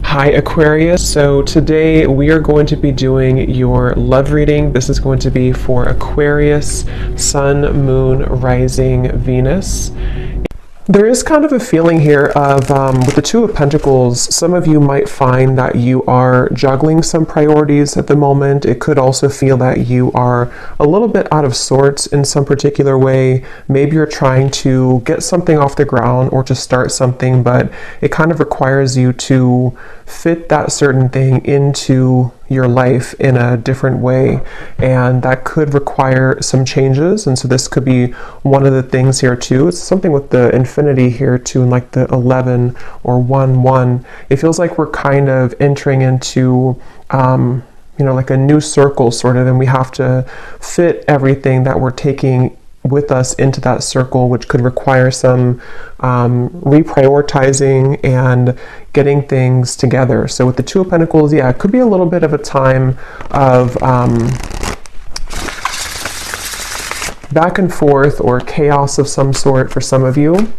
Hi Aquarius, so today we are going to be doing your love reading. This is going to be for Aquarius, Sun, Moon, Rising, Venus. There is kind of a feeling here of, with the Two of Pentacles, some of you might find that you are juggling some priorities at the moment. It could also feel that you are a little bit out of sorts in some particular way. Maybe you're trying to get something off the ground or to start something, but it kind of requires you to fit that certain thing into your life in a different way, and that could require some changes. And so this could be one of the things here too. It's something with the infinity here too, and like the 11 or 1 it feels like we're kind of entering into like a new circle sort of, and we have to fit everything that we're taking with us into that circle, which could require some reprioritizing and getting things together. So with the Two of Pentacles, yeah, it could be a little bit of a time of back and forth or chaos of some sort for some of you.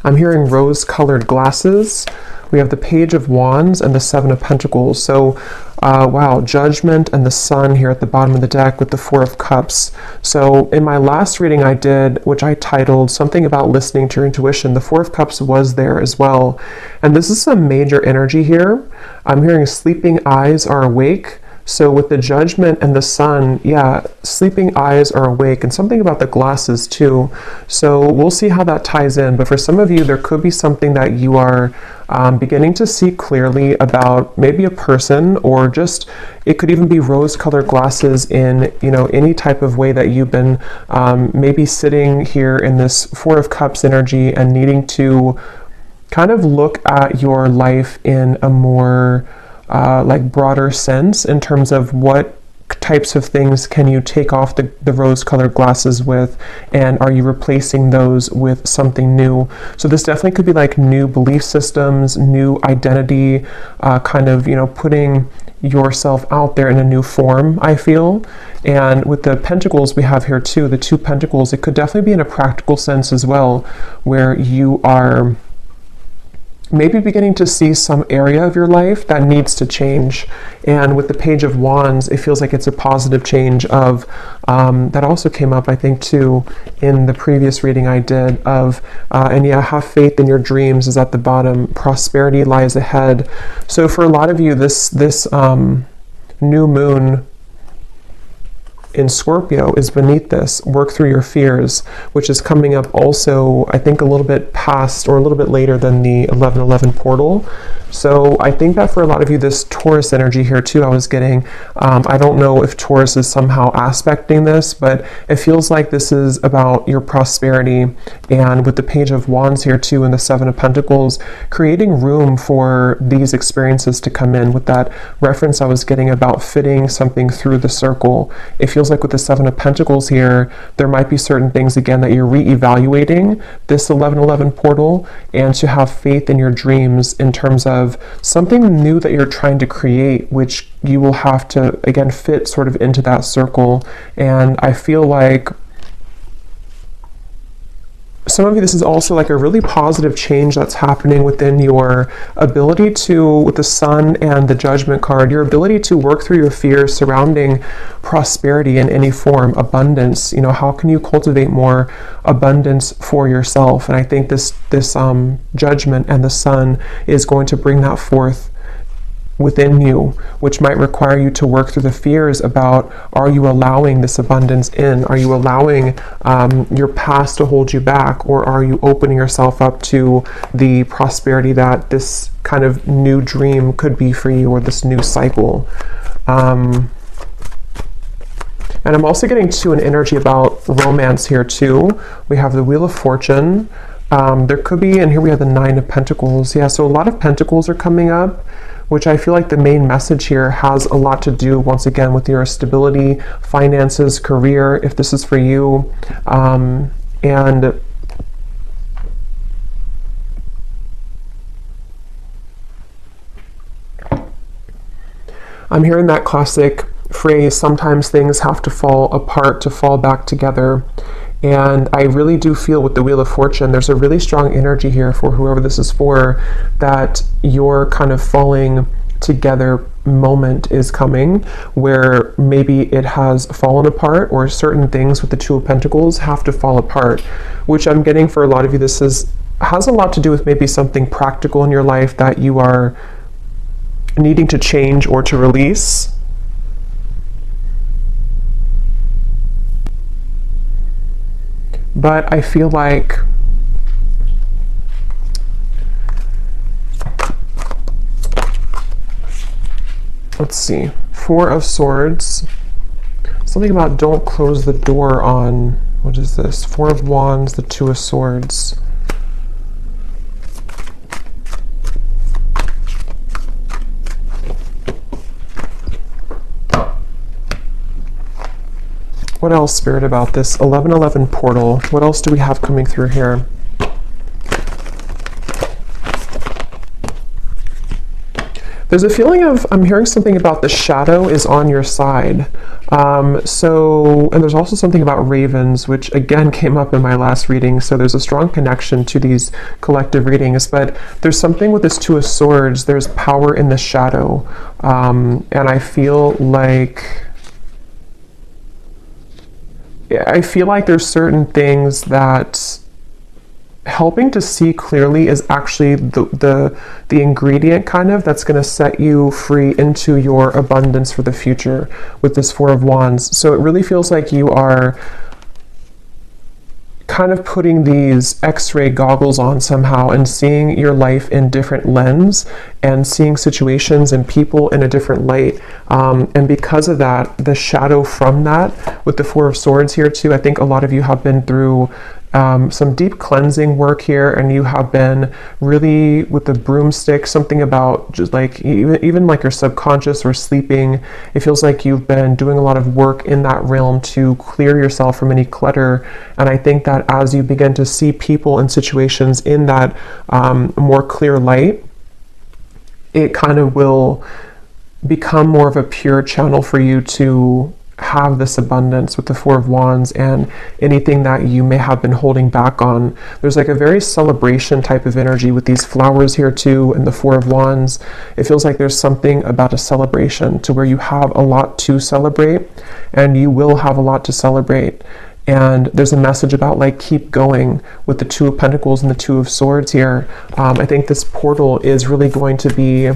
I'm hearing rose-colored glasses. We have the Page of Wands and the Seven of Pentacles. So, wow, Judgment and the Sun here at the bottom of the deck with the Four of Cups. So in my last reading I did, which I titled something about listening to your intuition, the Four of Cups was there as well. And this is some major energy here. I'm hearing sleeping eyes are awake. So with the Judgment and the Sun, yeah, sleeping eyes are awake, and something about the glasses too. So we'll see how that ties in. But for some of you, there could be something that you are beginning to see clearly about, maybe a person, or just, it could even be rose-colored glasses in, any type of way that you've been maybe sitting here in this Four of Cups energy and needing to kind of look at your life in a more broader sense, in terms of what types of things can you take off the rose-colored glasses with, and are you replacing those with something new. So this definitely could be like new belief systems, new identity, putting yourself out there in a new form, I feel. And with the Pentacles we have here too, the Two Pentacles, it could definitely be in a practical sense as well, where you are maybe beginning to see some area of your life that needs to change. And with the Page of Wands, it feels like it's a positive change of, that also came up, I think, too, in the previous reading I did of, have faith in your dreams is at the bottom. Prosperity lies ahead. So for a lot of you, this new moon in Scorpio is beneath this. Work through your fears, which is coming up also, I think, a little bit past or a little bit later than the 1111 portal. So I think that for a lot of you, this Taurus energy here too, I was getting, I don't know if Taurus is somehow aspecting this, but it feels like this is about your prosperity. And with the Page of Wands here too, and the Seven of Pentacles, creating room for these experiences to come in. With that reference I was getting about fitting something through the circle, it feels like with the Seven of Pentacles here, there might be certain things again that you're re-evaluating this 1111 portal, and to have faith in your dreams in terms of something new that you're trying to create, which you will have to again fit sort of into that circle. And I feel like some of you, this is also like a really positive change that's happening within your ability to, with the Sun and the Judgment card, your ability to work through your fears surrounding prosperity in any form, abundance. How can you cultivate more abundance for yourself? And I think this Judgment and the Sun is going to bring that forth within you, which might require you to work through the fears about, are you allowing this abundance in? Are you allowing your past to hold you back? Or are you opening yourself up to the prosperity that this kind of new dream could be for you, or this new cycle? And I'm also getting to an energy about romance here too. We have the Wheel of Fortune. There could be, and here we have the Nine of Pentacles. Yeah, so a lot of Pentacles are coming up, which I feel like the main message here has a lot to do, once again, with your stability, finances, career, if this is for you. And I'm hearing that classic phrase, sometimes things have to fall apart to fall back together. And I really do feel with the Wheel of Fortune, there's a really strong energy here for whoever this is for, that your kind of falling together moment is coming, where maybe it has fallen apart, or certain things with the Two of Pentacles have to fall apart, which I'm getting for a lot of you, this has a lot to do with maybe something practical in your life that you are needing to change or to release. But I feel like let's see, Four of Swords, something about don't close the door on, what is this? Four of Wands, the Two of Swords. What else, Spirit, about this 1111 portal? What else do we have coming through here? There's a feeling of, I'm hearing something about the shadow is on your side. And there's also something about ravens, which again came up in my last reading. So there's a strong connection to these collective readings, but there's something with this Two of Swords. There's power in the shadow. And I feel like there's certain things that helping to see clearly is actually the ingredient kind of that's going to set you free into your abundance for the future with this Four of Wands. So it really feels like you are kind of putting these X-ray goggles on somehow and seeing your life in different lens and seeing situations and people in a different light. And because of that, the shadow from that with the Four of Swords here too, I think a lot of you have been through some deep cleansing work here, and you have been really with the broomstick, something about just like even like your subconscious or sleeping. It feels like you've been doing a lot of work in that realm to clear yourself from any clutter. And I think that as you begin to see people and situations in that more clear light, it kind of will become more of a pure channel for you to have this abundance with the Four of Wands and anything that you may have been holding back on. There's like a very celebration type of energy with these flowers here too, and the Four of Wands. It feels like there's something about a celebration to where you have a lot to celebrate, and you will have a lot to celebrate. And there's a message about like keep going with the Two of Pentacles and the Two of Swords here. I think this portal is really going to be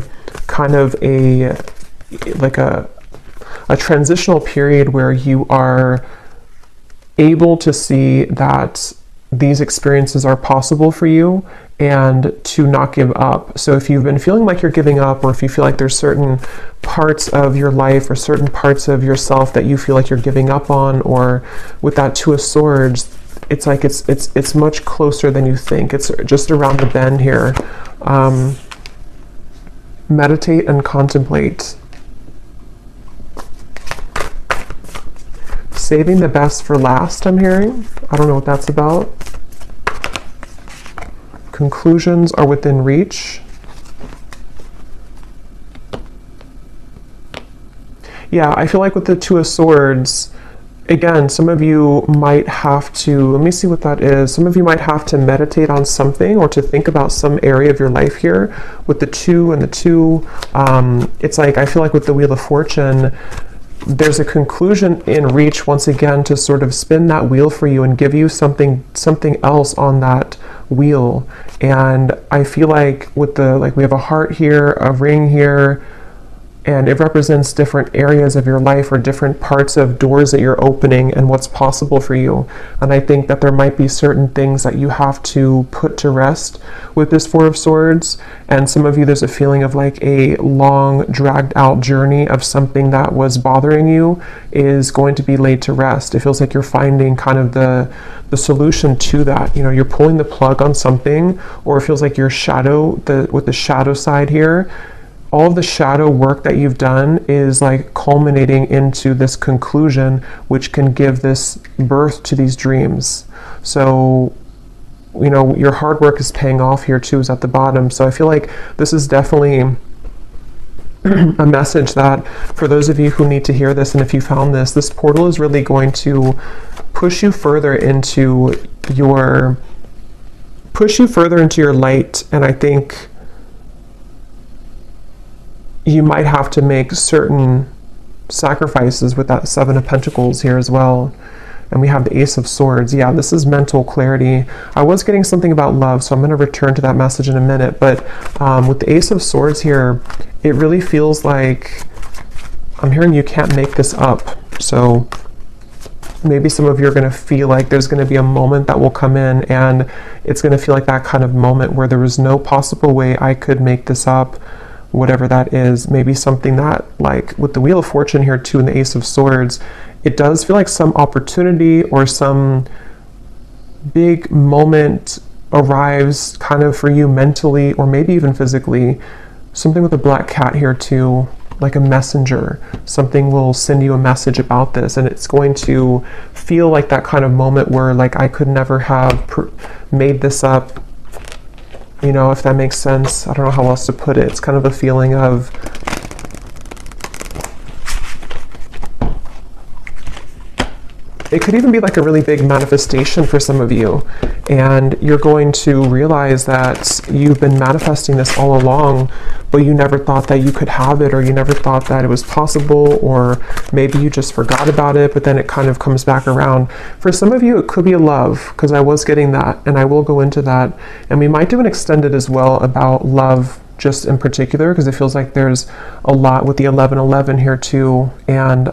kind of a transitional period where you are able to see that these experiences are possible for you and to not give up. So if you've been feeling like you're giving up, or if you feel like there's certain parts of your life or certain parts of yourself that you feel like you're giving up on, or with that Two of Swords, it's like it's much closer than you think. It's just around the bend here. Meditate and contemplate. Saving the best for last, I'm hearing. I don't know what that's about. Conclusions are within reach. Yeah, I feel like with the Two of Swords, again, some of you might have to, let me see what that is. Some of you might have to meditate on something or to think about some area of your life here with the two and the two. It's like, I feel like with the Wheel of Fortune, there's a conclusion in reach once again to sort of spin that wheel for you and give you something else on that wheel. And I feel like with the, like we have a heart here, a ring here, and it represents different areas of your life or different parts of doors that you're opening and what's possible for you. And I think that there might be certain things that you have to put to rest with this Four of Swords. And some of you, there's a feeling of like a long dragged out journey of something that was bothering you is going to be laid to rest. It feels like you're finding kind of the solution to that. You know, you're pulling the plug on something, or it feels like your shadow, with the shadow side here, all of the shadow work that you've done is like culminating into this conclusion, which can give this birth to these dreams. So, you know, your hard work is paying off here too, is at the bottom. So I feel like this is definitely a message that for those of you who need to hear this, and if you found this, this portal is really going to push you further into your light. And I think you might have to make certain sacrifices with that Seven of Pentacles here as well. And we have the Ace of Swords. Yeah, this is mental clarity. I was getting something about love, so I'm going to return to that message in a minute. But with the Ace of Swords here, it really feels like I'm hearing you can't make this up. So maybe some of you are going to feel like there's going to be a moment that will come in, and it's going to feel like that kind of moment where there was no possible way I could make this up, whatever that is. Maybe something that, like with the Wheel of Fortune here too and the Ace of Swords, it does feel like some opportunity or some big moment arrives kind of for you mentally or maybe even physically. Something with the Black Cat here too, like a messenger. Something will send you a message about this, and it's going to feel like that kind of moment where like I could never have made this up, you know, if that makes sense. I don't know how else to put it. It's kind of a feeling of it could even be like a really big manifestation for some of you, and you're going to realize that you've been manifesting this all along, but you never thought that you could have it, or you never thought that it was possible, or maybe you just forgot about it, but then it kind of comes back around. For some of you, it could be a love, because I was getting that, and I will go into that, and we might do an extended as well about love just in particular, because it feels like there's a lot with the 1111 here too, and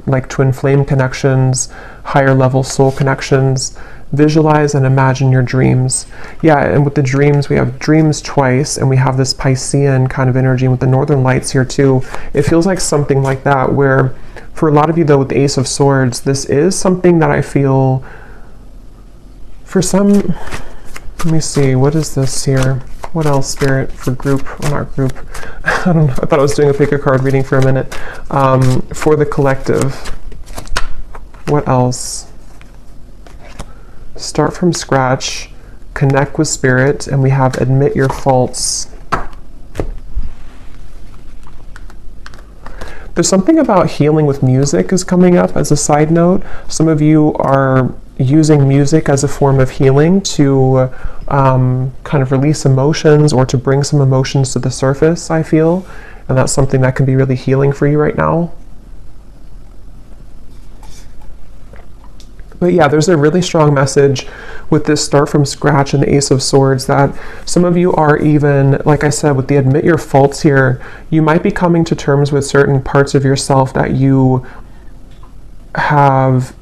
like twin flame connections, higher level soul connections. Visualize and imagine your dreams. Yeah, and with the dreams, we have dreams twice, and we have this Piscean kind of energy with the northern lights here too. It feels like something like that, where for a lot of you though with the Ace of Swords, this is something that I feel for some, let me see, what is this here? What else, Spirit, for group, or not group, I don't know, I thought I was doing a pick a card reading for a minute. For the collective, what else? Start from scratch, connect with Spirit, and we have admit your faults. There's something about healing with music is coming up as a side note. Some of you are using music as a form of healing to kind of release emotions or to bring some emotions to the surface, I feel. And that's something that can be really healing for you right now. But yeah, there's a really strong message with this start from scratch and the Ace of Swords that some of you are even, like I said, with the admit your faults here, you might be coming to terms with certain parts of yourself that you have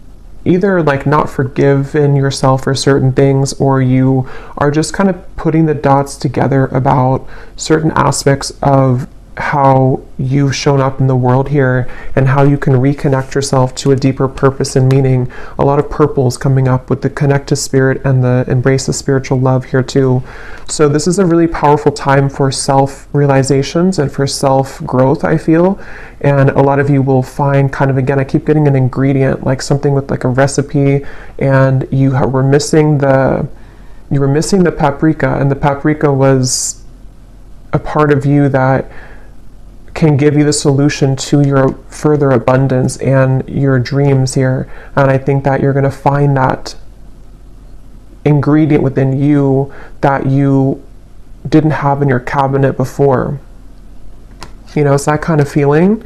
either like not forgiven yourself for certain things, or you are just kind of putting the dots together about certain aspects of how you've shown up in the world here and how you can reconnect yourself to a deeper purpose and meaning. A lot of purples coming up with the connect to Spirit and the embrace of spiritual love here too. So this is a really powerful time for self-realizations and for self-growth, I feel. And a lot of you will find kind of, again, I keep getting an ingredient, like something with like a recipe, and you were missing the paprika, and the paprika was a part of you that can give you the solution to your further abundance and your dreams here. And I think that you're going to find that ingredient within you that you didn't have in your cabinet before. You know, it's that kind of feeling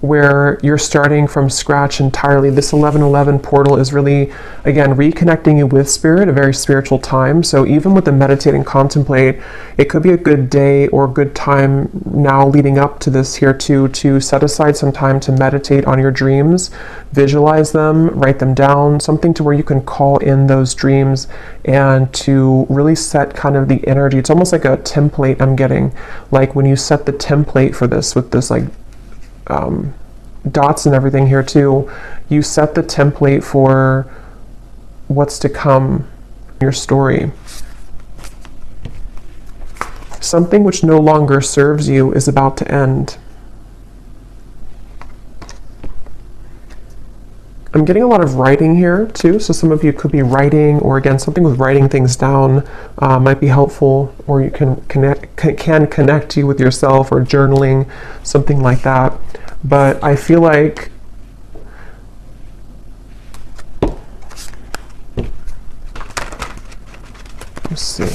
where you're starting from scratch entirely. This 1111 portal is really, again, reconnecting you with Spirit, a very spiritual time. So even with the meditate and contemplate, it could be a good day or good time now leading up to this here too, to set aside some time to meditate on your dreams, visualize them, write them down, something to where you can call in those dreams and to really set kind of the energy. It's almost like a template I'm getting, like when you set the template for this with this like dots and everything here too, you set the template for what's to come in your story. Something which no longer serves you is about to end. I'm getting a lot of writing here too, so some of you could be writing, or again, something with writing things down might be helpful, or you can connect you with yourself, or journaling, something like that. But I feel like let's see.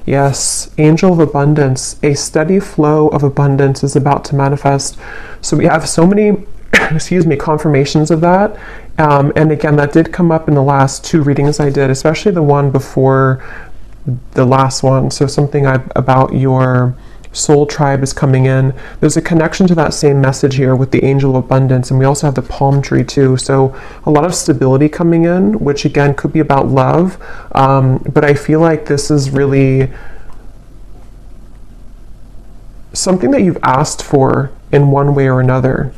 Yes, angel of abundance, a steady flow of abundance is about to manifest. So we have so many, excuse me, confirmations of that. And again, that did come up in the last 2 readings I did, especially the one before the last one. So something about your soul tribe is coming in. There's a connection to that same message here with the angel of abundance, and we also have the palm tree too. So a lot of stability coming in, which again could be about love, but I feel like this is really something that you've asked for in one way or another.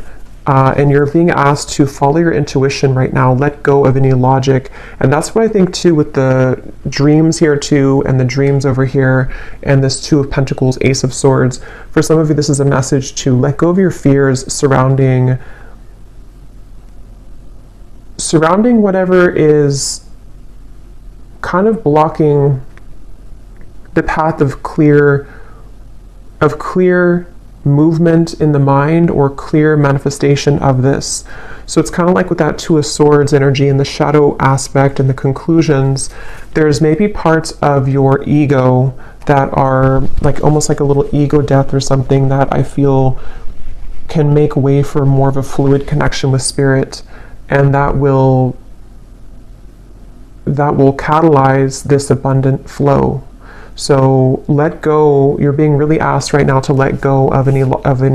And you're being asked to follow your intuition right now, let go of any logic. And that's what I think too with the dreams here too, and the dreams over here, and this 2 of Pentacles, Ace of Swords. For some of you, this is a message to let go of your fears surrounding whatever is kind of blocking the path of clear movement in the mind, or clear manifestation of this. So it's kind of like with that 2 of Swords energy and the shadow aspect and the conclusions, there's maybe parts of your ego that are like almost like a little ego death or something, that I feel can make way for more of a fluid connection with spirit, and that will catalyze this abundant flow. So let go. You're being really asked right now to let go of any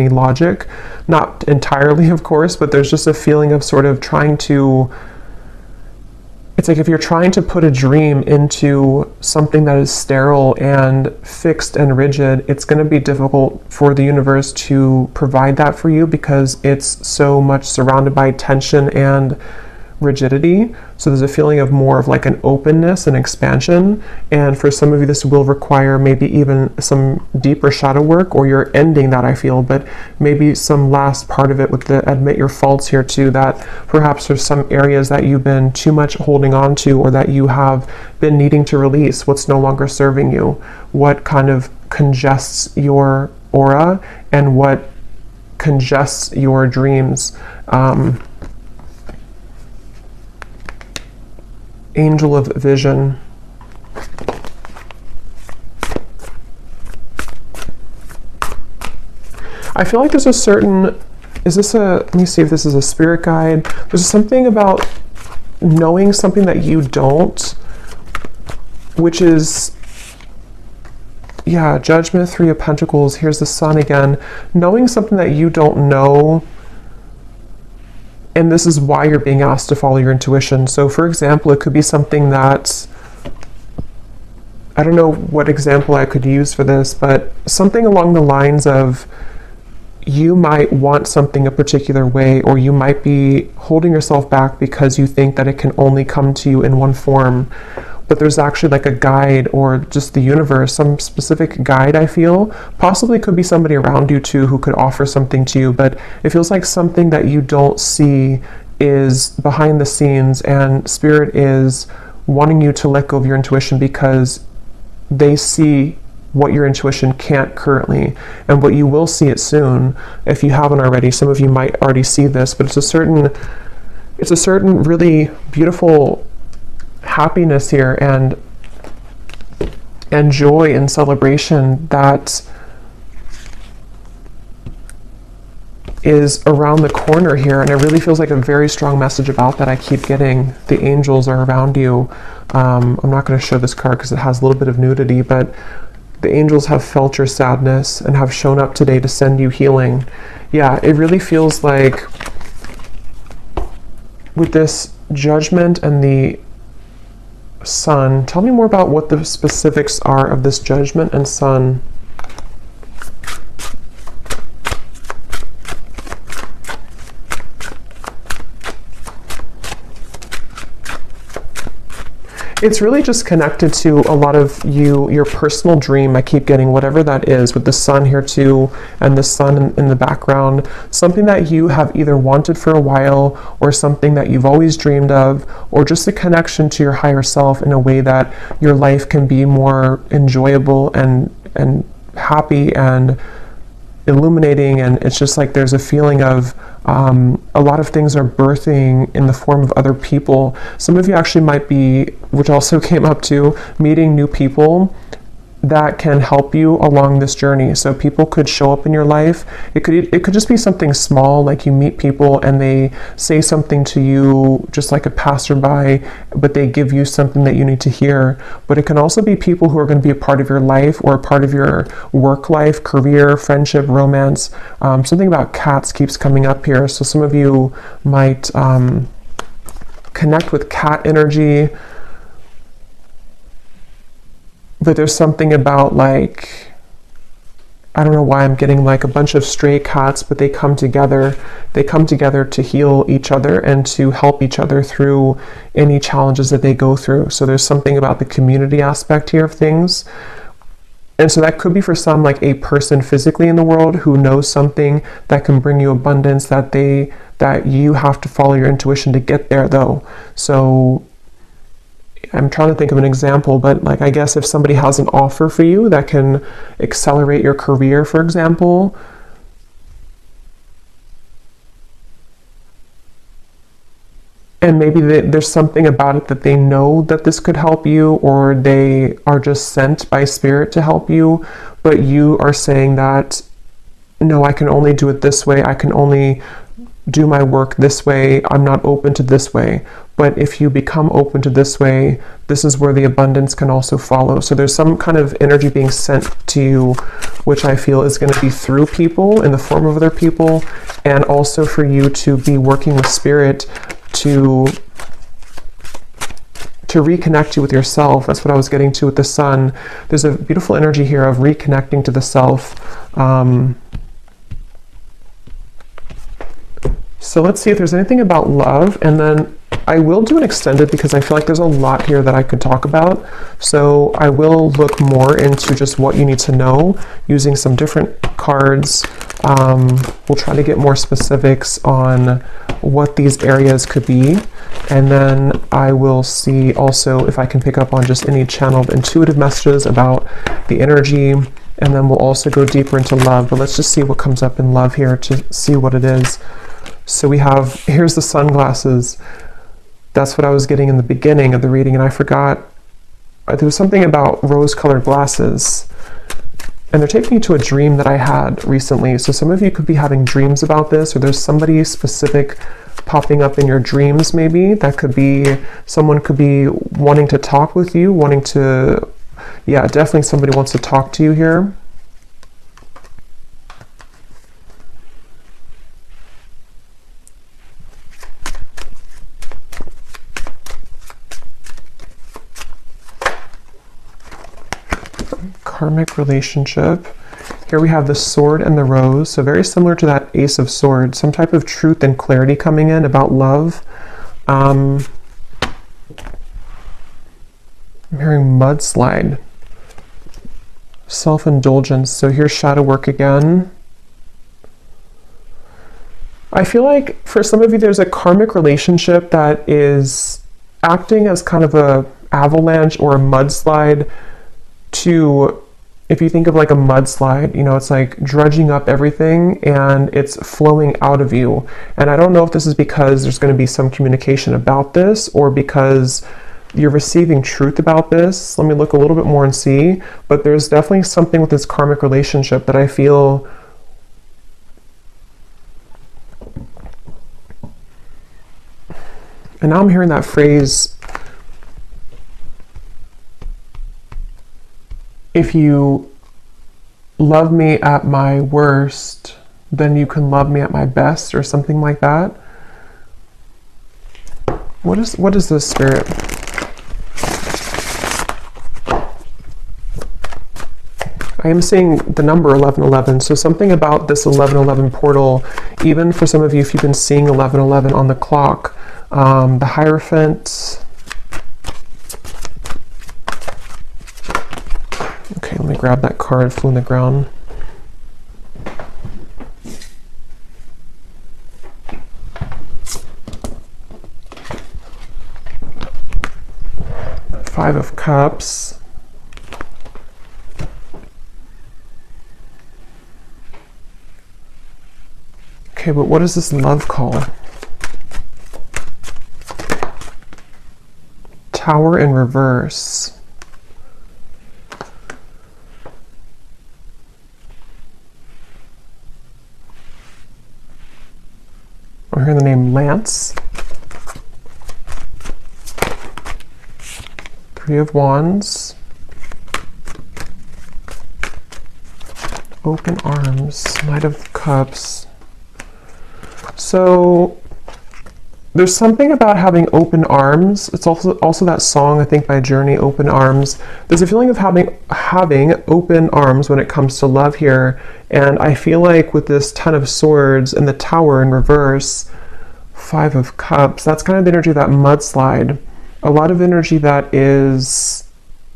logic, not entirely, of course, but there's just a feeling of sort of trying to, it's like if you're trying to put a dream into something that is sterile and fixed and rigid, it's going to be difficult for the universe to provide that for you, because it's so much surrounded by tension and rigidity. So there's a feeling of more of like an openness and expansion, and for some of you this will require maybe even some deeper shadow work, or you're ending that, I feel, but maybe some last part of it with the admit your faults here too, that perhaps there's some areas that you've been too much holding on to, or that you have been needing to release, what's no longer serving you, what kind of congests your aura, and what congests your dreams. Angel of vision. I feel like there's a certain, let me see if this is a spirit guide. There's something about knowing something that you don't, which is, yeah, Judgment, 3 of Pentacles. Here's the Sun again. Knowing something that you don't know, and this is why you're being asked to follow your intuition. So for example, it could be something that, I don't know what example I could use for this, but something along the lines of, you might want something a particular way, or you might be holding yourself back because you think that it can only come to you in one form. But there's actually like a guide, or just the universe, some specific guide, I feel. Possibly could be somebody around you too who could offer something to you, but it feels like something that you don't see is behind the scenes, and spirit is wanting you to let go of your intuition because they see what your intuition can't currently, and what you will see it soon if you haven't already. Some of you might already see this, but it's a certain really beautiful happiness here and joy and celebration that is around the corner here, and it really feels like a very strong message about that I keep getting. The angels are around you. I'm not going to show this card because it has a little bit of nudity, but the angels have felt your sadness and have shown up today to send you healing. Yeah, it really feels like with this Judgment and the Sun. Tell me more about what the specifics are of this Judgment and Sun. It's really just connected to a lot of your personal dream. I keep getting whatever that is, with the sun here too, and the sun in the background. Something that you have either wanted for a while, or something that you've always dreamed of, or just a connection to your higher self in a way that your life can be more enjoyable and happy and illuminating. And it's just like there's a feeling of a lot of things are birthing in the form of other people. Some of you actually might be, which also came up too, meeting new people that can help you along this journey. So people could show up in your life. It could just be something small, like you meet people and they say something to you just like a passerby, but they give you something that you need to hear. But it can also be people who are going to be a part of your life, or a part of your work life, career, friendship, romance. Something about cats keeps coming up here. So some of you might connect with cat energy. But there's something about, like, I don't know why I'm getting like a bunch of stray cats, but they come together. They come together to heal each other and to help each other through any challenges that they go through. So there's something about the community aspect here of things. And so that could be for some like a person physically in the world who knows something that can bring you abundance, that you have to follow your intuition to get there though. So I'm trying to think of an example, but like, I guess if somebody has an offer for you that can accelerate your career, for example, and maybe there's something about it that they know that this could help you, or they are just sent by spirit to help you, but you are saying that, no, I can only do it this way. I can only do my work this way. I'm not open to this way. But if you become open to this way, this is where the abundance can also follow. So there's some kind of energy being sent to you, which I feel is going to be through people, in the form of other people, and also for you to be working with spirit to reconnect you with yourself. That's what I was getting to with the sun. There's a beautiful energy here of reconnecting to the self. So let's see if there's anything about love, and then I will do an extended because I feel like there's a lot here that I could talk about. So I will look more into just what you need to know using some different cards. We'll try to get more specifics on what these areas could be. And then I will see also if I can pick up on just any channeled intuitive messages about the energy. And then we'll also go deeper into love. But let's just see what comes up in love here to see what it is. So we have, here's the sunglasses. That's what I was getting in the beginning of the reading, and I forgot. There was something about rose-colored glasses. And they're taking me to a dream that I had recently. So some of you could be having dreams about this, or there's somebody specific popping up in your dreams maybe. That could be, someone could be wanting to talk with you, wanting to, yeah, definitely somebody wants to talk to you here. Karmic relationship. Here we have the sword and the rose, so very similar to that Ace of Swords. Some type of truth and clarity coming in about love. I'm hearing mudslide. Self-indulgence. So here's shadow work again. I feel like for some of you there's a karmic relationship that is acting as kind of a avalanche or a mudslide to, if you think of like a mudslide, you know, it's like dredging up everything and it's flowing out of you. And I don't know if this is because there's going to be some communication about this, or because you're receiving truth about this. Let me look a little bit more and see. But there's definitely something with this karmic relationship that I feel and now I'm hearing that phrase, if you love me at my worst, then you can love me at my best, or something like that. What is this, Spirit? I am seeing the number 1111, so something about this 1111 portal, even for some of you, if you've been seeing 1111 on the clock, the Hierophant, Let me grab that card, flew on the ground. Five of Cups. Okay, but what does this love call? Tower in reverse. I'm hearing the name Lance. Three of Wands. Open Arms. Knight of Cups. So there's something about having open arms. It's also that song, I think, by Journey, Open Arms. There's a feeling of having open arms when it comes to love here. And I feel like with this Ten of Swords and the Tower in reverse, Five of Cups, that's kind of the energy of that mudslide. A lot of energy that is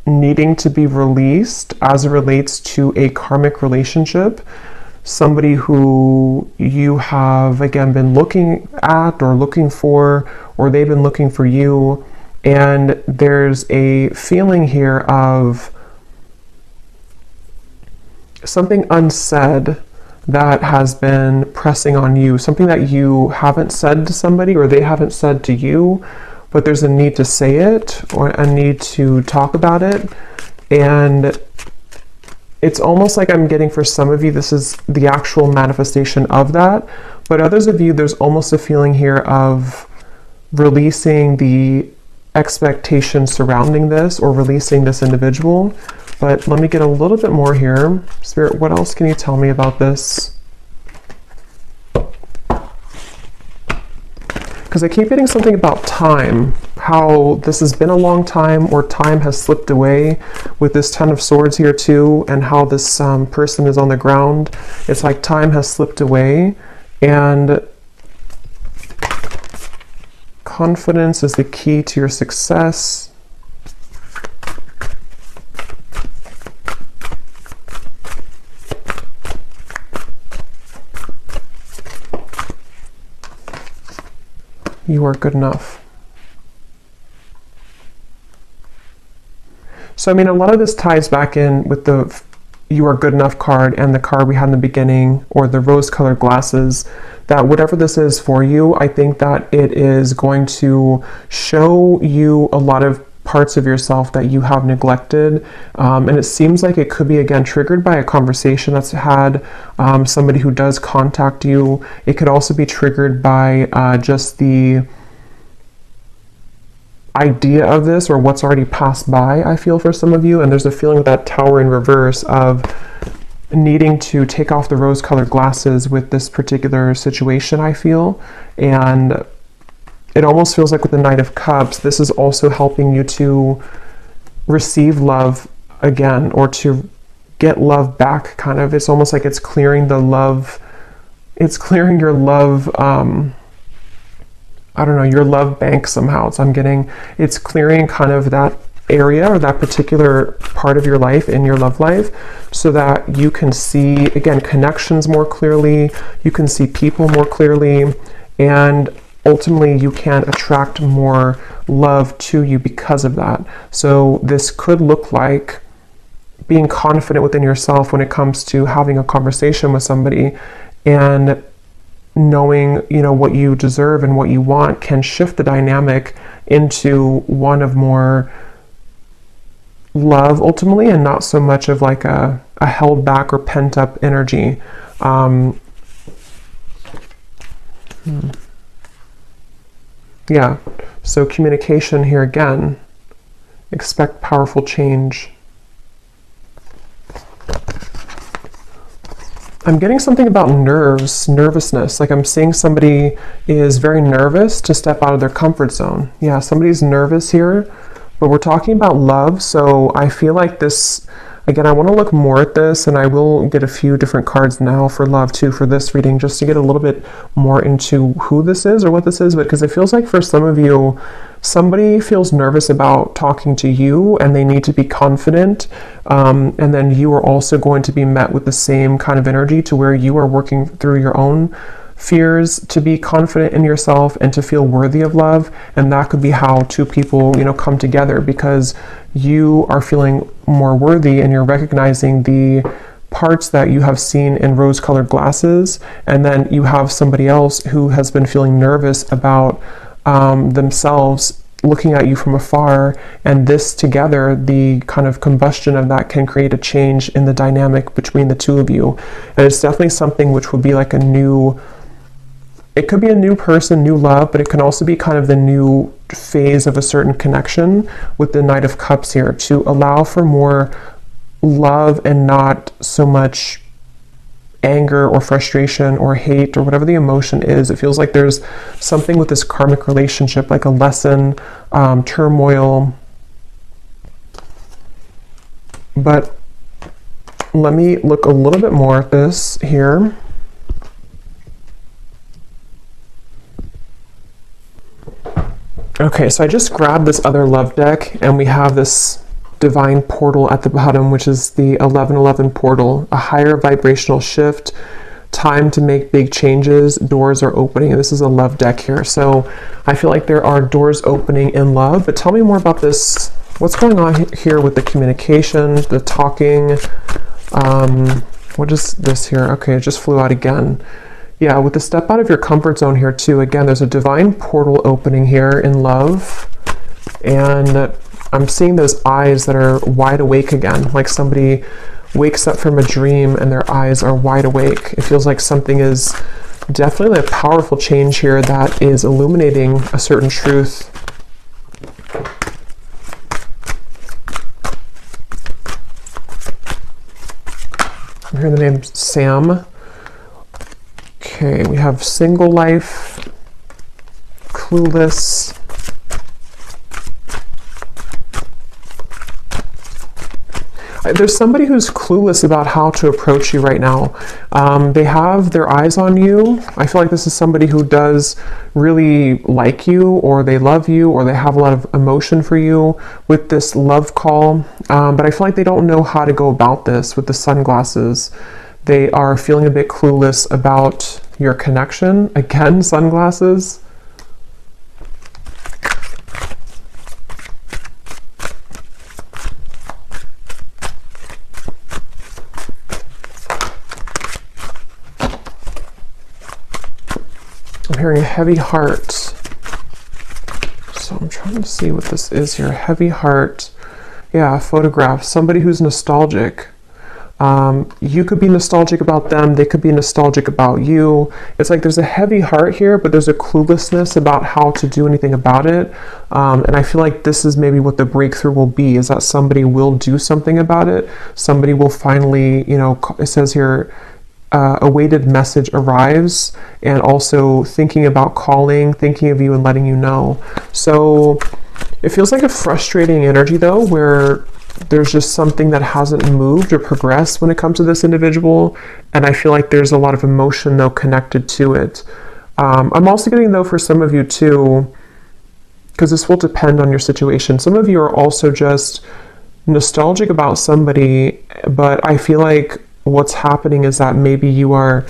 needing to be released as it relates to a karmic relationship. Somebody who you have, again, been looking at or looking for, or they've been looking for you. And there's a feeling here of something unsaid that has been pressing on you, something that you haven't said to somebody or they haven't said to you, but there's a need to say it or a need to talk about it. And it's almost like I'm getting, for some of you, this is the actual manifestation of that. But others of you, there's almost a feeling here of releasing the expectation surrounding this or releasing this individual. But let me get a little bit more here. Spirit, what else can you tell me about this? Because I keep getting something about time, how this has been a long time or time has slipped away with this Ten of Swords here too, and how this person is on the ground. It's like time has slipped away, and confidence is the key to your success. You are good enough. So, I mean, a lot of this ties back in with the you are good enough card and the card we had in the beginning, or the rose-colored glasses, that whatever this is for you, I think that it is going to show you a lot of parts of yourself that you have neglected. And it seems like it could be, again, triggered by a conversation that's had, somebody who does contact you. It could also be triggered by just the idea of this or what's already passed by, I feel, for some of you. And there's a feeling of that Tower in reverse of needing to take off the rose-colored glasses with this particular situation, I feel. And it almost feels like with the Knight of Cups, this is also helping you to receive love again, or to get love back, kind of. It's almost like it's clearing the love, it's clearing your love, I don't know, your love bank somehow. So I'm getting, it's clearing kind of that area or that particular part of your life in your love life, so that you can see, again, connections more clearly, you can see people more clearly, and ultimately you can attract more love to you because of that. So this could look like being confident within yourself when it comes to having a conversation with somebody, and knowing, you know, what you deserve and what you want can shift the dynamic into one of more love ultimately, and not so much of like a held back or pent up energy. Yeah, so communication here again. Expect powerful change. I'm getting something about nervousness. Like I'm seeing somebody is very nervous to step out of their comfort zone. Yeah, somebody's nervous here, but we're talking about love. So I feel like this Again, I want to look more at this, and I will get a few different cards now for love too for this reading, just to get a little bit more into who this is or what this is. But because it feels like for some of you, somebody feels nervous about talking to you and they need to be confident, and then you are also going to be met with the same kind of energy to where you are working through your own fears to be confident in yourself and to feel worthy of love. And that could be how two people, you know, come together, because you are feeling more worthy and you're recognizing the parts that you have seen in rose-colored glasses, and then you have somebody else who has been feeling nervous about themselves looking at you from afar, and this together, the kind of combustion of that can create a change in the dynamic between the two of you. And it's definitely something which would be like a new, it could be a new person, new love, but it can also be kind of the new phase of a certain connection with the Knight of Cups here, to allow for more love and not so much anger or frustration or hate or whatever the emotion is. It feels like there's something with this karmic relationship, like a lesson, turmoil. But let me look a little bit more at this here. Okay, so I just grabbed this other love deck, and we have this divine portal at the bottom, which is the 1111 portal, a higher vibrational shift, time to make big changes, doors are opening. And this is a love deck here. So I feel like there are doors opening in love, but tell me more about this. What's going on here with the communication, the talking? What is this here? Okay, it just flew out again. Yeah, with the step out of your comfort zone here too, again, there's a divine portal opening here in love. And I'm seeing those eyes that are wide awake again, like somebody wakes up from a dream and their eyes are wide awake. It feels like something is definitely a powerful change here that is illuminating a certain truth. I'm hearing the name Sam. Okay, we have single life, clueless. There's somebody who's clueless about how to approach you right now. They have their eyes on you. I feel like this is somebody who does really like you, or they love you, or they have a lot of emotion for you with this love call. But I feel like they don't know how to go about this with the sunglasses. They are feeling a bit clueless about your connection. Again, sunglasses. I'm hearing a heavy heart. So I'm trying to see what this is here. Heavy heart. Yeah, a photograph. Somebody who's nostalgic. You could be nostalgic about them. They could be nostalgic about you. It's like there's a heavy heart here, but there's a cluelessness about how to do anything about it. And I feel like this is maybe what the breakthrough will be, is that somebody will do something about it. Somebody will finally, you know, it says here, a weighted message arrives, and also thinking about calling, thinking of you and letting you know. So it feels like a frustrating energy though, where there's just something that hasn't moved or progressed when it comes to this individual. And I feel like there's a lot of emotion though connected to it. I'm also getting though for some of you too, because this will depend on your situation. Some of you are also just nostalgic about somebody, but I feel like what's happening is that maybe you are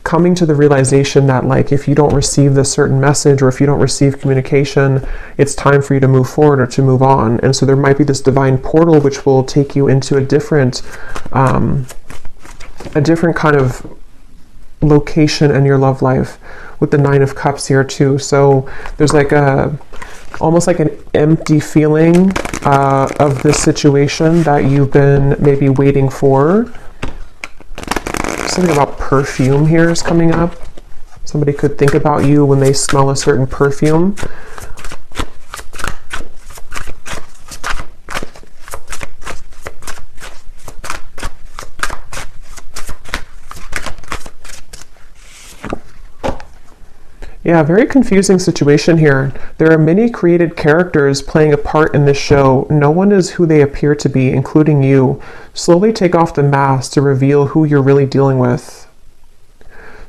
coming to the realization that, like, if you don't receive this certain message, or if you don't receive communication, it's time for you to move forward or to move on. And so there might be this divine portal which will take you into a different kind of location in your love life, with the Nine of Cups here too. So there's like almost like an empty feeling of this situation that you've been maybe waiting for. Something about perfume here is coming up. Somebody could think about you when they smell a certain perfume. Yeah, very confusing situation here. There are many created characters playing a part in this show. No one is who they appear to be, including you. Slowly take off the mask to reveal who you're really dealing with.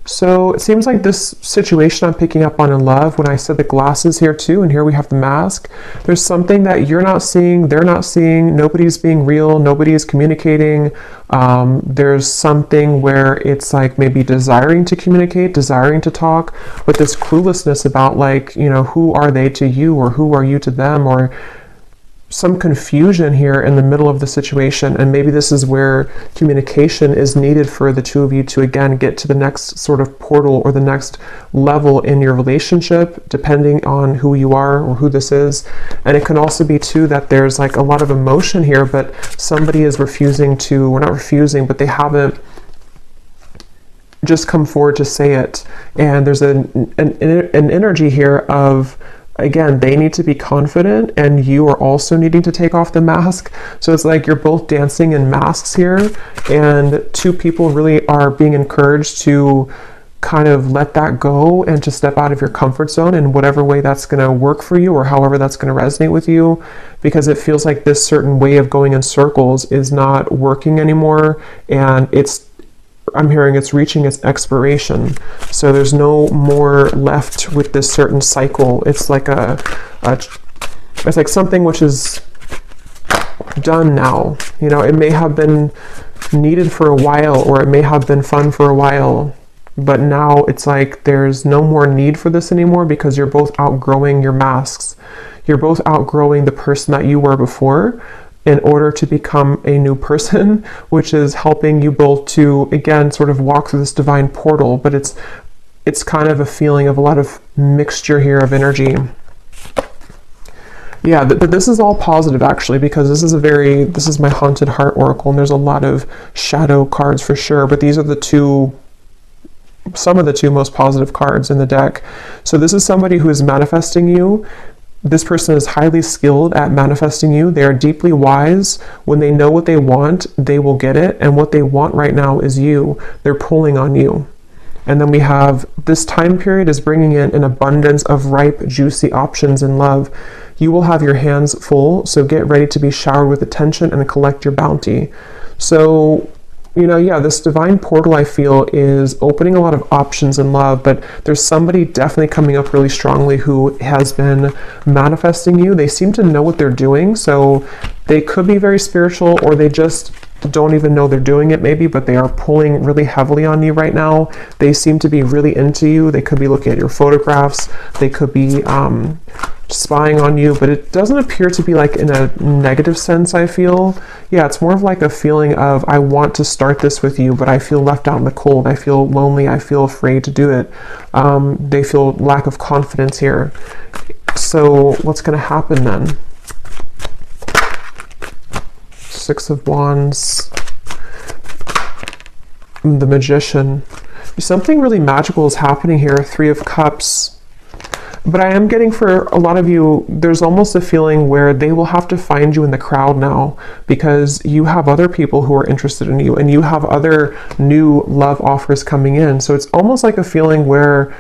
So it seems like this situation I'm picking up on in love, when I said the glasses here too, and here we have the mask, there's something that you're not seeing, they're not seeing, nobody's being real, nobody is communicating. There's something where it's like maybe desiring to communicate, desiring to talk, but this cluelessness about like, you know, who are they to you or who are you to them, or some confusion here in the middle of the situation. And maybe this is where communication is needed for the two of you to again get to the next sort of portal or the next level in your relationship, depending on who you are or who this is. And it can also be too that there's like a lot of emotion here, but somebody is refusing to, or not refusing, but they haven't just come forward to say it. And there's an energy here of, again, they need to be confident and you are also needing to take off the mask. So it's like you're both dancing in masks here, and two people really are being encouraged to kind of let that go and to step out of your comfort zone in whatever way that's going to work for you or however that's going to resonate with you, because it feels like this certain way of going in circles is not working anymore, and I'm hearing it's reaching its expiration. So there's no more left with this certain cycle. It's like it's like something which is done now. You know, it may have been needed for a while, or it may have been fun for a while, but now it's like there's no more need for this anymore, because you're both outgrowing your masks. You're both outgrowing the person that you were before, in order to become a new person, which is helping you both to, again, sort of walk through this divine portal. But it's kind of a feeling of a lot of mixture here of energy. Yeah, but this is all positive actually, because this is my Haunted Heart Oracle, and there's a lot of shadow cards for sure, but these are some of the two most positive cards in the deck. So this is somebody who is manifesting you. This person is highly skilled at manifesting you. They are deeply wise. When they know what they want, they will get it. And what they want right now is you. They're pulling on you. And then we have this time period is bringing in an abundance of ripe, juicy options in love. You will have your hands full, so get ready to be showered with attention and collect your bounty. So, you know, yeah, this divine portal I feel is opening a lot of options in love, but there's somebody definitely coming up really strongly who has been manifesting you. They seem to know what they're doing, so they could be very spiritual, or they just don't even know they're doing it maybe, but they are pulling really heavily on you right now. They seem to be really into you. They could be looking at your photographs. They could be spying on you, but it doesn't appear to be like in a negative sense, I feel. Yeah, it's more of like a feeling of, I want to start this with you, but I feel left out in the cold. I feel lonely. I feel afraid to do it. They feel lack of confidence here. So what's going to happen then? Six of Wands, the Magician. Something really magical is happening here. Three of Cups. But I am getting, for a lot of you, there's almost a feeling where they will have to find you in the crowd now, because you have other people who are interested in you, and you have other new love offers coming in. So it's almost like a feeling where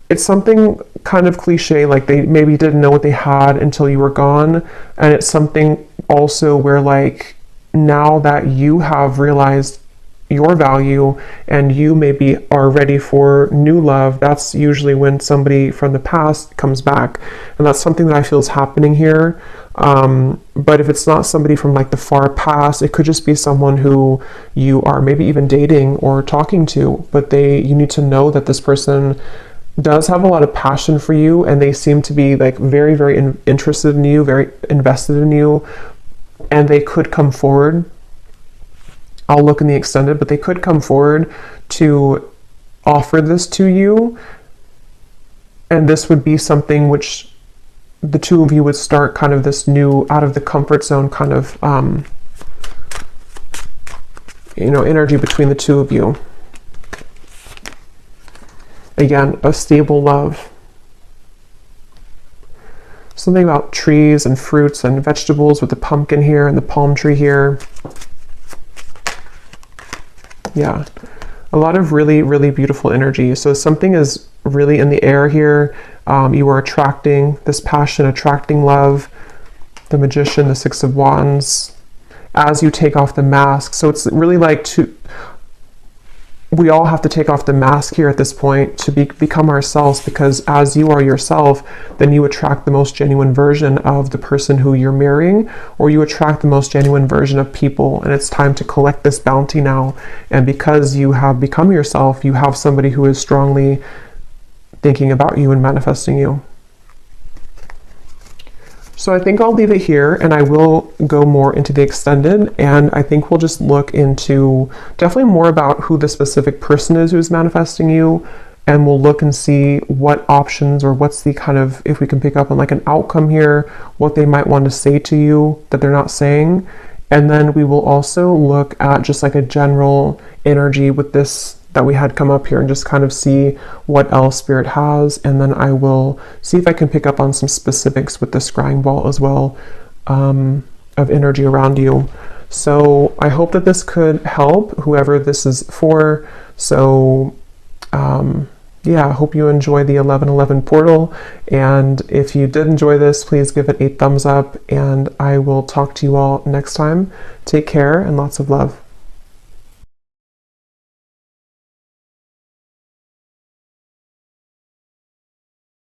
it's something kind of cliche, like they maybe didn't know what they had until you were gone. And it's something also where, like, now that you have realized your value and you maybe are ready for new love, that's usually when somebody from the past comes back, and that's something that I feel is happening here. But if it's not somebody from like the far past, it could just be someone who you are maybe even dating or talking to, but you need to know that this person does have a lot of passion for you, and they seem to be like very, very interested in you, very invested in you, and they could come forward. I'll look in the extended, but they could come forward to offer this to you. And this would be something which the two of you would start kind of this new, out of the comfort zone kind of, energy between the two of you. Again, a stable love. Something about trees and fruits and vegetables with the pumpkin here and the palm tree here. Yeah, a lot of really, really beautiful energy. So something is really in the air here. You are attracting this passion, attracting love. The Magician, the Six of Wands, as you take off the mask. So it's really like we all have to take off the mask here at this point to become ourselves, because as you are yourself, then you attract the most genuine version of the person who you're marrying, or you attract the most genuine version of people. And it's time to collect this bounty now. And because you have become yourself, you have somebody who is strongly thinking about you and manifesting you. So I think I'll leave it here, and I will go more into the extended, and I think we'll just look into definitely more about who the specific person is who's manifesting you, and we'll look and see what options, or what's the kind of, if we can pick up on like an outcome here, what they might want to say to you that they're not saying. And then we will also look at just like a general energy with this that we had come up here, and just kind of see what else Spirit has. And then I will see if I can pick up on some specifics with the scrying ball as well, of energy around you. So I hope that this could help whoever this is for. So yeah, I hope you enjoy the 1111 portal. And if you did enjoy this, please give it a thumbs up, and I will talk to you all next time. Take care and lots of love.